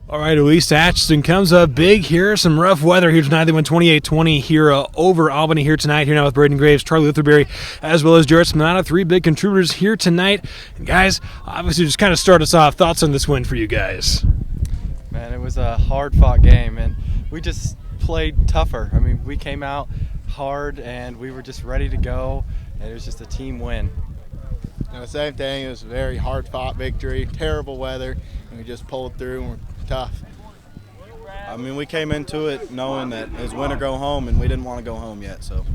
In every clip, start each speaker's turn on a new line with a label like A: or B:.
A: All right, East Atchison comes up big here. Some rough weather here tonight. They win 28-20 here over Albany here tonight. Here now with Braden Graves, Charlie Lutherberry, as well as Jarrett Spanano. Three big contributors here tonight. And guys, obviously just kind of start us off. Thoughts on this win for you guys?
B: Man, it was a hard-fought game, and we just played tougher. I mean, we came out hard, and we were just ready to go, and it was just a team win.
C: Same thing. It was a very hard-fought victory. Terrible weather, and we just pulled through and we're tough.
D: I mean, we came into it knowing that it was win or go home, and we didn't want to go home yet. So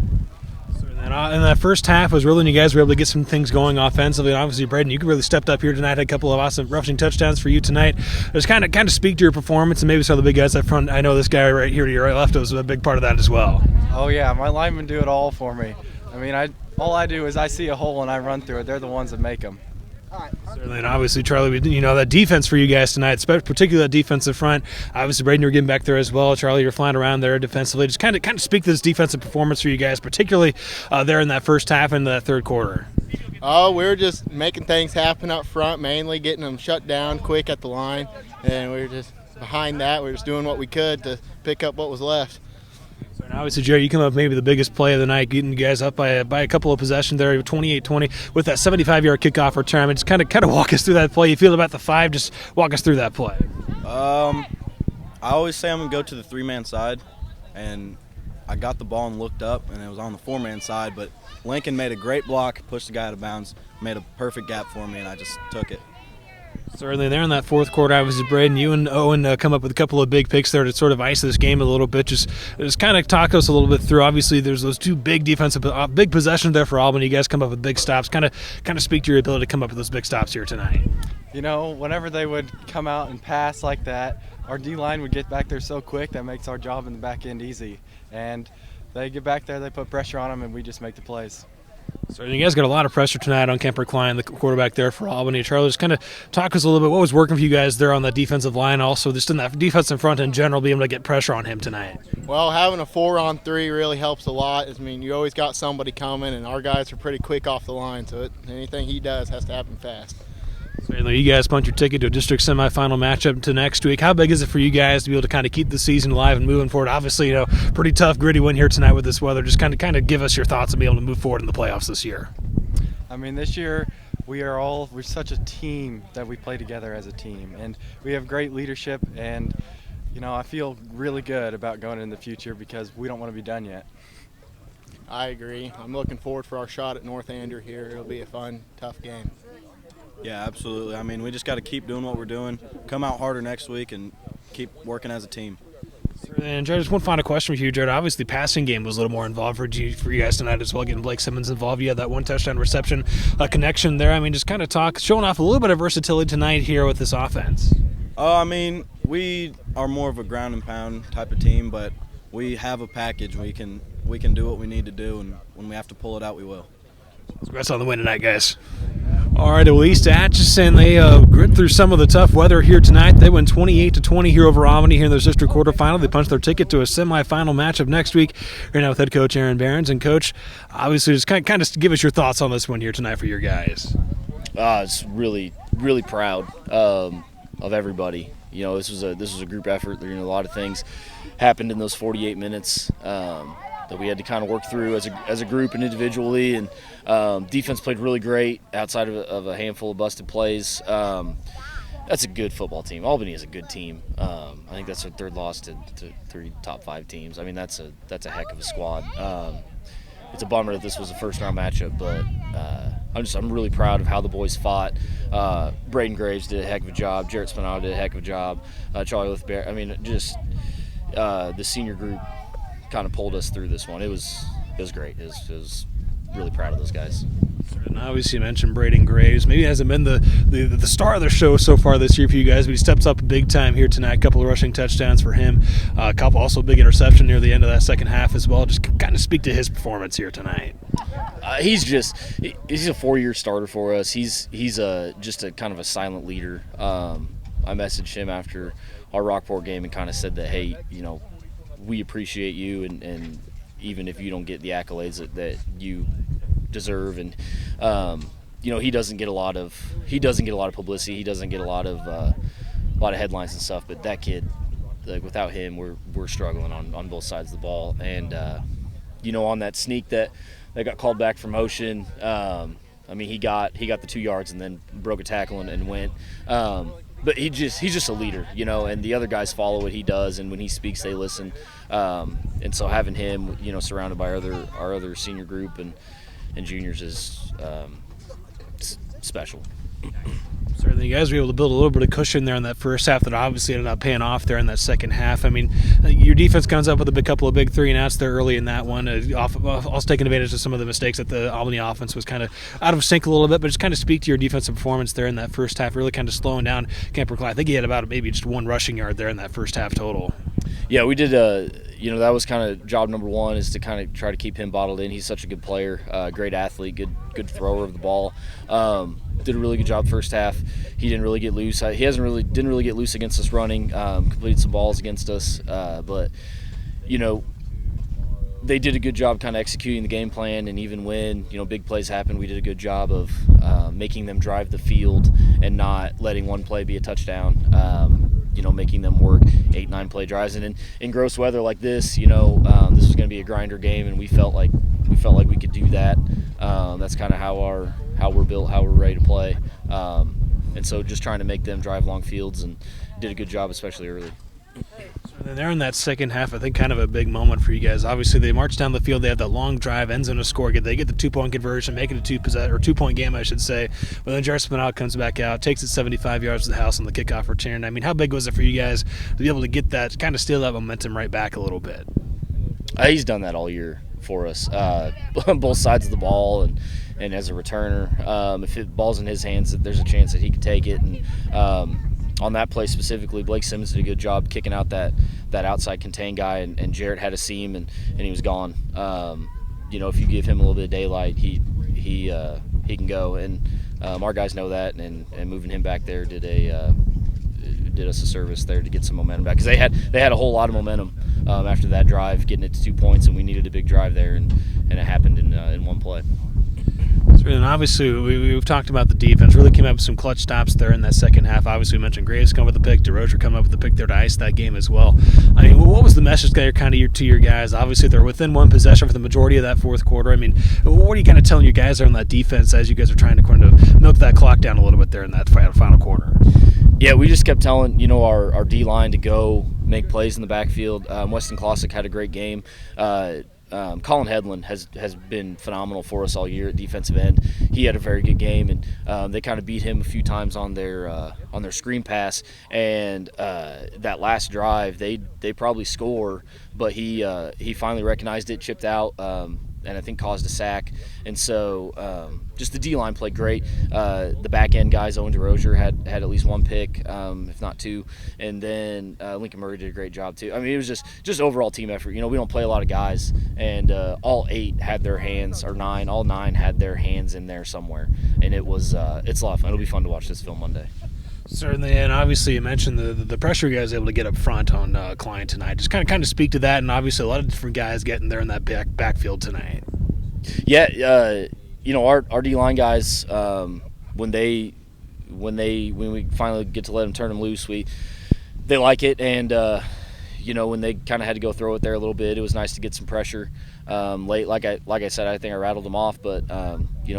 A: in that first half was really when you guys were able to get some things going offensively. And obviously, Braden, you really stepped up here tonight. Had a couple of awesome rushing touchdowns for you tonight. Just kind of speak to your performance and maybe some of the big guys up front. I know this guy right here to your right left was a big part of that as well.
B: Oh yeah, my linemen do it all for me. I mean, all I do is I see a hole and I run through it. They're the ones that make them.
A: Certainly, and obviously, Charlie, that defense for you guys tonight, particularly that defensive front. Obviously, Braden, you're getting back there as well. Charlie, you're flying around there defensively. Just kind of speak to this defensive performance for you guys, particularly there in that first half and the third quarter.
C: Oh, we were just making things happen up front, mainly getting them shut down quick at the line, and we were just behind that. We were just doing what we could to pick up what was left.
A: And obviously, Jerry, you come up maybe the biggest play of the night, getting you guys up by a couple of possessions there, 28-20, with that 75-yard kickoff return. I mean, just kind of walk us through that play. You feel about the 5, just walk us through that play.
D: I always say I'm going to go to the 3-man side, and I got the ball and looked up, and it was on the 4-man side, but Lincoln made a great block, pushed the guy out of bounds, made a perfect gap for me, and I just took it.
A: Certainly there in that fourth quarter, obviously, Braden, you and Owen come up with a couple of big picks there to sort of ice this game a little bit. Just kind of talk us a little bit through. Obviously, there's those two big big possessions there for Albany. You guys come up with big stops. Kind of speak to your ability to come up with those big stops here tonight.
B: You know, whenever they would come out and pass like that, our D-line would get back there so quick that makes our job in the back end easy. And they get back there, they put pressure on them, and we just make the plays.
A: So you guys got a lot of pressure tonight on Kemper Klein, the quarterback there for Albany. Charlie, just kind of talk us a little bit. What was working for you guys there on the defensive line? Also, just in that defensive front in general, being able to get pressure on him tonight.
C: Well, having a 4-on-3 really helps a lot. I mean, you always got somebody coming, and our guys are pretty quick off the line, so anything he does has to happen fast.
A: Certainly, you guys punch your ticket to a district semifinal matchup to next week. How big is it for you guys to be able to kind of keep the season alive and moving forward? Obviously, pretty tough, gritty win here tonight with this weather. Just kind of give us your thoughts and be able to move forward in the playoffs this year.
B: I mean, this year we're such a team that we play together as a team, and we have great leadership, and I feel really good about going in the future because we don't want to be done yet.
C: I agree. I'm looking forward for our shot at North Andrew here. It'll be a fun, tough game.
D: Yeah, absolutely. I mean, we just got to keep doing what we're doing, come out harder next week, and keep working as a team.
A: And Jared, just one final question for you, Jared. Obviously, passing game was a little more involved for you guys tonight as well, getting Blake Simmons involved. You had that one touchdown reception connection there. I mean, just kind of showing off a little bit of versatility tonight here with this offense.
D: I mean, we are more of a ground and pound type of team, but we have a package. We can do what we need to do, and when we have to pull it out, we will.
A: Congrats on the win tonight, guys. All right, East Atchison, they grit through some of the tough weather here tonight. They win 28-20 here over Albany here in their district quarterfinal. They punched their ticket to a semifinal matchup next week. Right now with head coach Aaron Behrens. And, Coach, obviously just kind of give us your thoughts on this one here tonight for your guys.
E: It's really, really proud of everybody. This was a group effort. A lot of things happened in those 48 minutes that we had to kind of work through as a group and individually, and defense played really great outside of a handful of busted plays. That's a good football team. Albany is a good team. I think that's their third loss to 3 top 5 teams. I mean, that's a heck of a squad. It's a bummer that this was a first-round matchup, but I'm really proud of how the boys fought. Braden Graves did a heck of a job. Jarrett Spanano did a heck of a job. Charlie Lutherberry. I mean, just the senior group kind of pulled us through this one. It was great. It was really proud of those guys.
A: And obviously you mentioned Braden Graves. Maybe he hasn't been the star of the show so far this year for you guys, but he steps up big time here tonight. A couple of rushing touchdowns for him. A couple also big interception near the end of that second half as well. Just kind of speak to his performance here tonight.
E: He's a 4-year starter for us. He's just a kind of a silent leader. I messaged him after our Rockport game and kind of said that, hey, we appreciate you, and even if you don't get the accolades that you deserve, and he doesn't get a lot of publicity. He doesn't get a lot of lot of headlines and stuff. But that kid, like, without him, we're struggling on both sides of the ball. And on that sneak that got called back for motion, he got the 2 yards and then broke a tackle and went. But he's just a leader, and the other guys follow what he does, and when he speaks, they listen. And so having him, surrounded by our other senior group and juniors is special.
A: Certainly, you guys were able to build a little bit of cushion there in that first half that obviously ended up paying off there in that second half. Your defense comes up with a couple of big 3-and-outs there early in that one, also taking advantage of some of the mistakes that the Albany offense was kind of out of sync a little bit, but just kind of speak to your defensive performance there in that first half, really kind of slowing down Kemper Clay. I think he had about maybe just 1 rushing yard there in that first half total.
E: Yeah, we did. That was kind of job number 1, is to kind of try to keep him bottled in. He's such a good player, great athlete, good thrower of the ball. Did a really good job first half. He didn't really get loose. He didn't really get loose against us running. Completed some balls against us, but they did a good job kind of executing the game plan. And even when big plays happened, we did a good job of making them drive the field and not letting one play be a touchdown. Making them work 8-9 play drives, and in gross weather like this, this was going to be a grinder game, and we felt like we could do that. That's kind of how we're built, how we're ready to play, and so just trying to make them drive long fields, and did a good job, especially early.
A: And then there in that second half, I think kind of a big moment for you guys. Obviously, they march down the field. They have that long drive, ends in a score. They get the 2-point conversion, make it a 2-point game, I should say. But then Jarvis Spinell comes back out, takes it 75 yards to the house on the kickoff return. How big was it for you guys to be able to get that, kind of steal that momentum right back a little bit?
E: He's done that all year for us, both sides of the ball, and as a returner. If the ball's in his hands, there's a chance that he could take it. And on that play specifically, Blake Simmons did a good job kicking out that outside contain guy, and Jarrett had a seam, and he was gone. If you give him a little bit of daylight, he can go, and our guys know that, and moving him back there did us a service there to get some momentum back, because they had a whole lot of momentum after that drive, getting it to 2 points, and we needed a big drive there, and it happened in one play.
A: And obviously, we've talked about the defense. Really came up with some clutch stops there in that second half. Obviously, we mentioned Graves coming with the pick, DeRozier coming up with the pick there to ice that game as well. What was the message there kind of to your guys? Obviously, they're within one possession for the majority of that fourth quarter. What are you kind of telling your guys there on that defense as you guys are trying to kind of milk that clock down a little bit there in that final quarter?
E: Yeah, we just kept telling our D-line to go make plays in the backfield. Weston Klossick had a great game. Colin Headland has been phenomenal for us all year at defensive end. He had a very good game, and they kind of beat him a few times on their screen pass. And that last drive, they probably score, but he finally recognized it, chipped out, and I think caused a sack. And so just the D-line played great. The back end guys, Owen DeRozier had at least 1 pick, if not 2, and then Lincoln Murray did a great job too. It was just overall team effort. We don't play a lot of guys, and all 8 had their hands, or 9, all 9 had their hands in there somewhere, and it's a lot of fun. It'll be fun to watch this film Monday.
A: Certainly, and obviously you mentioned the pressure you guys were able to get up front on Klein tonight. Just kind of speak to that, and obviously a lot of different guys getting there in that backfield tonight.
E: Yeah, our D-line guys, when we finally get to let them turn them loose, they like it, and when they kind of had to go throw it there a little bit, it was nice to get some pressure late. Like I said, I think I rattled them off, but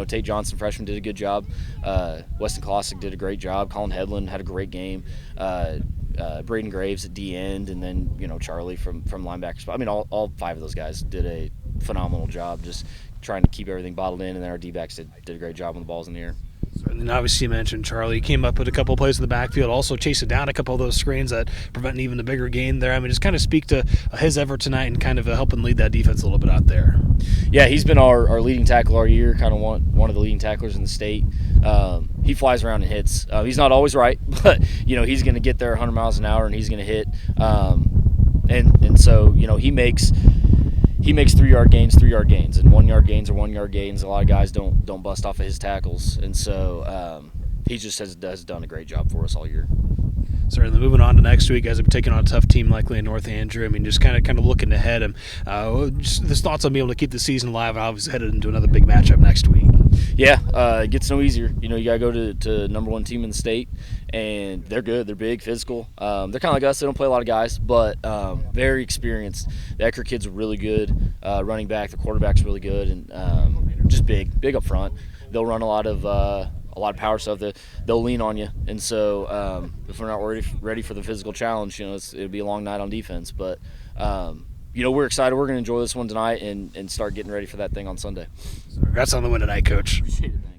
E: Tate Johnson, freshman, did a good job. Weston Klossick did a great job. Colin Headland had a great game. Braden Graves at D end, and then Charlie from linebacker spot. All 5 of those guys did a phenomenal job, just trying to keep everything bottled in, and then our D-backs did a great job when the ball's in the air.
A: And obviously you mentioned Charlie came up with a couple of plays in the backfield, also chasing down a couple of those screens that prevent even a bigger gain there. Just kind of speak to his effort tonight and kind of helping lead that defense a little bit out there.
E: Yeah, he's been our leading tackler all year, kind of one of the leading tacklers in the state. He flies around and hits. He's not always right, but he's going to get there 100 miles an hour, and he's going to hit. And so he makes 3-yard gains, 3-yard gains, and 1-yard gains are 1-yard gains. A lot of guys don't bust off of his tackles, and so he just has done a great job for us all year.
A: Certainly, moving on to next week, guys have taken on a tough team likely in North Andrew. Just kind of looking ahead, and just his thoughts on being able to keep the season alive, and obviously headed into another big matchup next week.
E: Yeah, it gets no easier. You know, you got to go to number one team in the state, and they're good. They're big, physical. They're kind of like us. They don't play a lot of guys, but very experienced. The Ecker kids are really good. Running back, the quarterback's really good, and just big up front. They'll run a lot of power stuff. They'll lean on you, and so if we're not ready for the physical challenge, you know, it'll be a long night on defense. But you know, we're excited. We're going to enjoy this one tonight and start getting ready for that thing on Sunday.
A: Congrats on the win tonight, Coach.
E: Appreciate it, man.